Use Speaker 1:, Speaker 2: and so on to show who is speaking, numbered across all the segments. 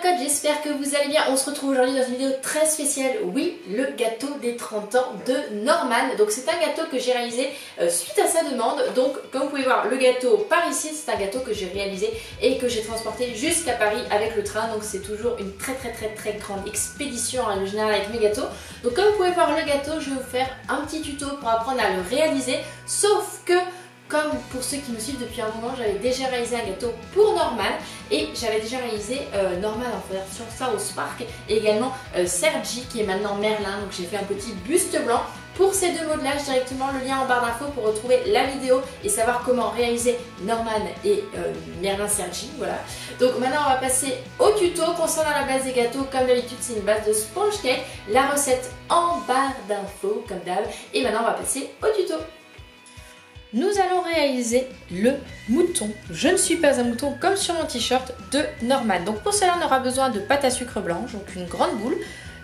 Speaker 1: cocottes, j'espère que vous allez bien. On se retrouve aujourd'hui dans une vidéo très spéciale. Oui, le gâteau des 30 ans de Norman. Donc c'est un gâteau que j'ai réalisé suite à sa demande. Donc comme vous pouvez voir, le gâteau par ici, c'est un gâteau que j'ai réalisé et que j'ai transporté jusqu'à Paris avec le train. Donc c'est toujours une très grande expédition en règle générale avec mes gâteaux. Donc comme vous pouvez voir le gâteau, je vais vous faire un petit tuto pour apprendre à le réaliser. Sauf que comme pour ceux qui me suivent depuis un moment, j'avais déjà réalisé un gâteau pour Norman et j'avais déjà réalisé Norman en version South Park et également Sergi qui est maintenant Merlin. Donc j'ai fait un petit buste blanc. Pour ces deux modelages, directement le lien en barre d'infos pour retrouver la vidéo et savoir comment réaliser Norman et Merlin Sergi. Voilà. Donc maintenant on va passer au tuto concernant la base des gâteaux. Comme d'habitude c'est une base de sponge cake. La recette en barre d'infos comme d'hab. Et maintenant on va passer au tuto. Nous allons réaliser le mouton. Je ne suis pas un mouton comme sur mon t-shirt de Norman. Donc pour cela on aura besoin de pâte à sucre blanche, donc une grande boule,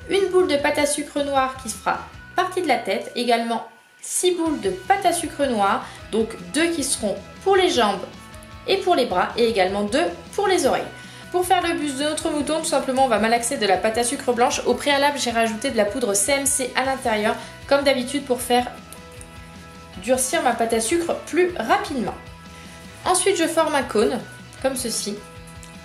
Speaker 1: une boule de pâte à sucre noire qui se fera partie de la tête, également 6 boules de pâte à sucre noire, donc 2 qui seront pour les jambes et pour les bras et également 2 pour les oreilles. Pour faire le buste de notre mouton, tout simplement on va malaxer de la pâte à sucre blanche. Au préalable j'ai rajouté de la poudre CMC à l'intérieur comme d'habitude pour faire durcir ma pâte à sucre plus rapidement. Ensuite je forme un cône comme ceci,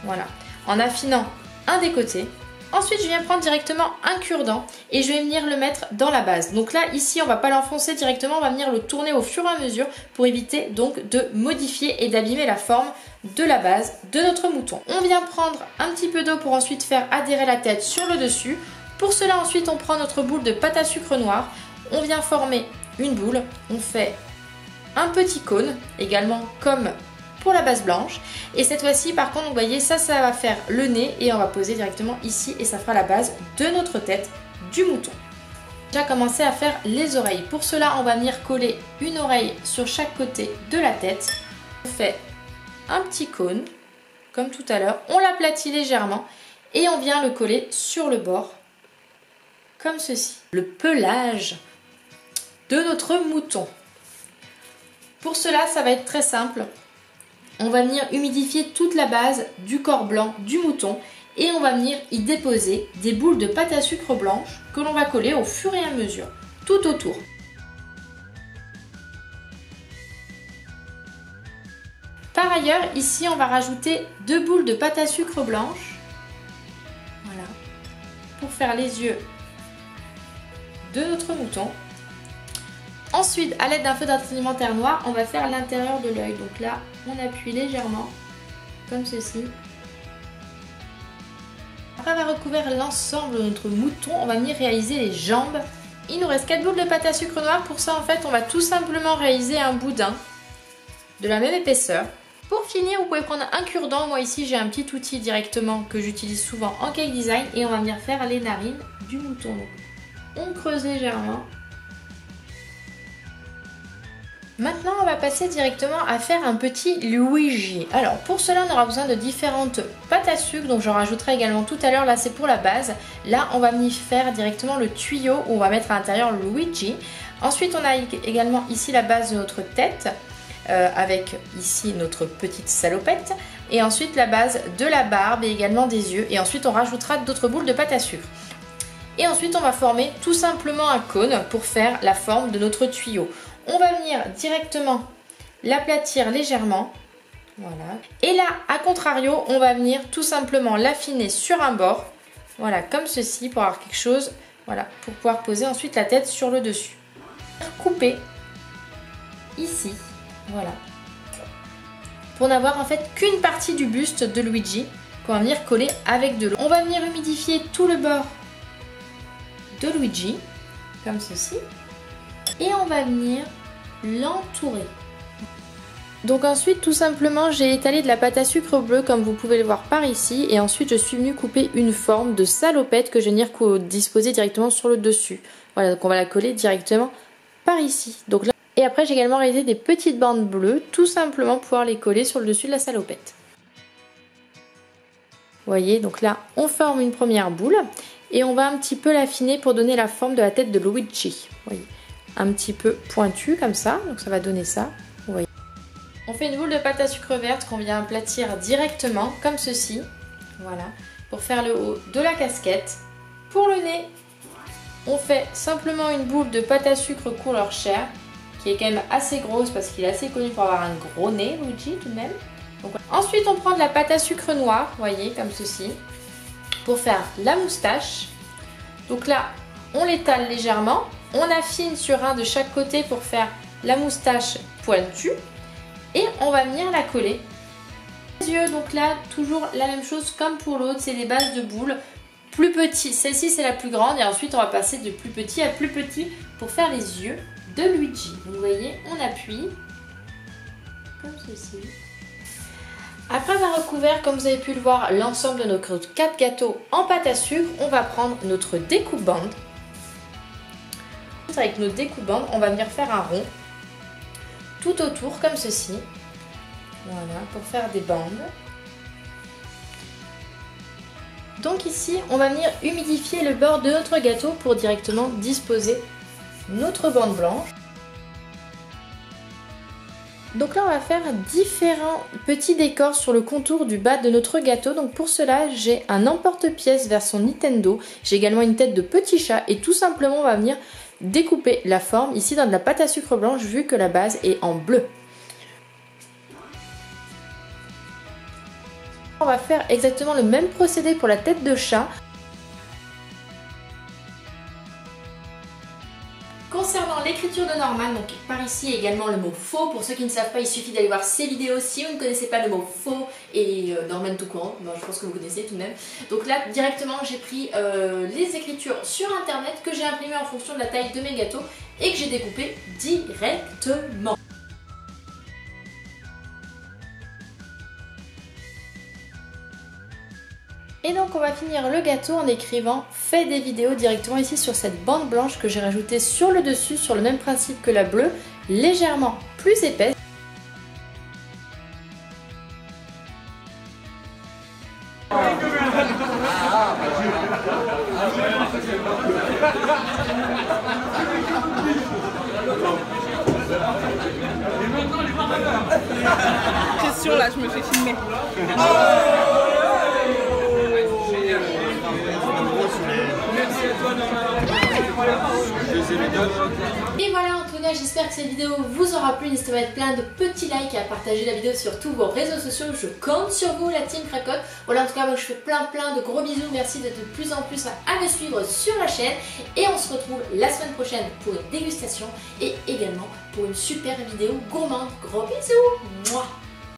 Speaker 1: voilà, en affinant un des côtés. Ensuite je viens prendre directement un cure-dent et je vais venir le mettre dans la base. Donc là ici on va pas l'enfoncer directement, on va venir le tourner au fur et à mesure pour éviter donc de modifier et d'abîmer la forme de la base de notre mouton. On vient prendre un petit peu d'eau pour ensuite faire adhérer la tête sur le dessus. Pour cela ensuite on prend notre boule de pâte à sucre noire, on vient former une boule, on fait un petit cône également comme pour la base blanche et cette fois-ci par contre vous voyez ça va faire le nez et on va poser directement ici et ça fera la base de notre tête du mouton. J'ai déjà commencé à faire les oreilles. Pour cela on va venir coller une oreille sur chaque côté de la tête. On fait un petit cône comme tout à l'heure, on l'aplatit légèrement et on vient le coller sur le bord comme ceci. Le pelage de notre mouton. Pour cela, ça va être très simple. On va venir humidifier toute la base du corps blanc du mouton et on va venir y déposer des boules de pâte à sucre blanche que l'on va coller au fur et à mesure, tout autour. Par ailleurs, ici, on va rajouter 2 boules de pâte à sucre blanche, voilà, pour faire les yeux de notre mouton. Ensuite, à l'aide d'un feu d'alimentaire noir, on va faire l'intérieur de l'œil. Donc là, on appuie légèrement, comme ceci. Après avoir recouvert l'ensemble de notre mouton, on va venir réaliser les jambes. Il nous reste 4 boules de pâte à sucre noire. Pour ça, en fait, on va tout simplement réaliser un boudin de la même épaisseur. Pour finir, vous pouvez prendre un cure-dent. Moi, ici, j'ai un petit outil directement que j'utilise souvent en cake design. Et on va venir faire les narines du mouton. Donc, on creuse légèrement. Maintenant, on va passer directement à faire un petit Luigi. Alors, pour cela, on aura besoin de différentes pâtes à sucre. Donc, j'en rajouterai également tout à l'heure. Là, c'est pour la base. Là, on va venir faire directement le tuyau où on va mettre à l'intérieur Luigi. Ensuite, on a également ici la base de notre tête avec ici notre petite salopette. Et ensuite, la base de la barbe et également des yeux. Et ensuite, on rajoutera d'autres boules de pâte à sucre. Et ensuite, on va former tout simplement un cône pour faire la forme de notre tuyau. On va venir directement l'aplatir légèrement, voilà. Et là, à contrario, on va venir tout simplement l'affiner sur un bord, voilà, comme ceci, pour avoir quelque chose, voilà, pour pouvoir poser ensuite la tête sur le dessus. Couper ici, voilà, pour n'avoir en fait qu'une partie du buste de Luigi qu'on va venir coller avec de l'eau. On va venir humidifier tout le bord de Luigi, comme ceci. Et on va venir l'entourer. Donc ensuite tout simplement j'ai étalé de la pâte à sucre bleue comme vous pouvez le voir par ici et ensuite je suis venue couper une forme de salopette que je vais venir disposer directement sur le dessus. Voilà, donc on va la coller directement par ici. Donc là... Et après j'ai également réalisé des petites bandes bleues tout simplement pour pouvoir les coller sur le dessus de la salopette. Vous voyez, donc là on forme une première boule et on va un petit peu l'affiner pour donner la forme de la tête de Luigi. Vous voyez, un petit peu pointu comme ça, donc ça va donner ça, vous voyez. On fait une boule de pâte à sucre verte qu'on vient aplatir directement comme ceci, Voilà, pour faire le haut de la casquette. Pour le nez, on fait simplement une boule de pâte à sucre couleur chair, qui est quand même assez grosse parce qu'il est assez connu pour avoir un gros nez, Luigi, tout de même. Donc, ensuite, on prend de la pâte à sucre noire, vous voyez, comme ceci, pour faire la moustache. Donc là, on l'étale légèrement, on affine sur un de chaque côté pour faire la moustache pointue et on va venir la coller. Les yeux, donc là, toujours la même chose comme pour l'autre, c'est des bases de boules plus petits. Celle-ci, c'est la plus grande et ensuite, on va passer de plus petit à plus petit pour faire les yeux de Luigi. Vous voyez, on appuie comme ceci. Après avoir recouvert, comme vous avez pu le voir, l'ensemble de nos 4 gâteaux en pâte à sucre, on va prendre notre découpe-bande. Avec nos découpe-bandes, on va venir faire un rond tout autour comme ceci. Voilà, pour faire des bandes. Donc ici, on va venir humidifier le bord de notre gâteau pour directement disposer notre bande blanche. Donc là, on va faire différents petits décors sur le contour du bas de notre gâteau. Donc pour cela, j'ai un emporte-pièce version Nintendo. J'ai également une tête de petit chat et tout simplement, on va venir découper la forme ici dans de la pâte à sucre blanche vu que la base est en bleu. On va faire exactement le même procédé pour la tête de chat. Concernant l'écriture de Norman, donc par ici également le mot faux. Pour ceux qui ne savent pas, il suffit d'aller voir ses vidéos si vous ne connaissez pas le mot faux et Norman tout courant. Bon, je pense que vous connaissez tout de même. Donc là, directement, j'ai pris les écritures sur internet que j'ai imprimées en fonction de la taille de mes gâteaux et que j'ai découpé directement. Et donc on va finir le gâteau en écrivant « Fais des vidéos » directement ici sur cette bande blanche que j'ai rajoutée sur le dessus, sur le même principe que la bleue, légèrement plus épaisse.
Speaker 2: Question là, je me fais filmer.
Speaker 1: Et voilà, en tout cas, j'espère que cette vidéo vous aura plu. N'hésitez pas à mettre plein de petits likes et à partager la vidéo sur tous vos réseaux sociaux. Je compte sur vous, la team Cracotte. Voilà, en tout cas, moi je fais plein de gros bisous. Merci d'être de plus en plus à me suivre sur la chaîne. Et on se retrouve la semaine prochaine pour une dégustation et également pour une super vidéo gourmande. Gros bisous. Mouah.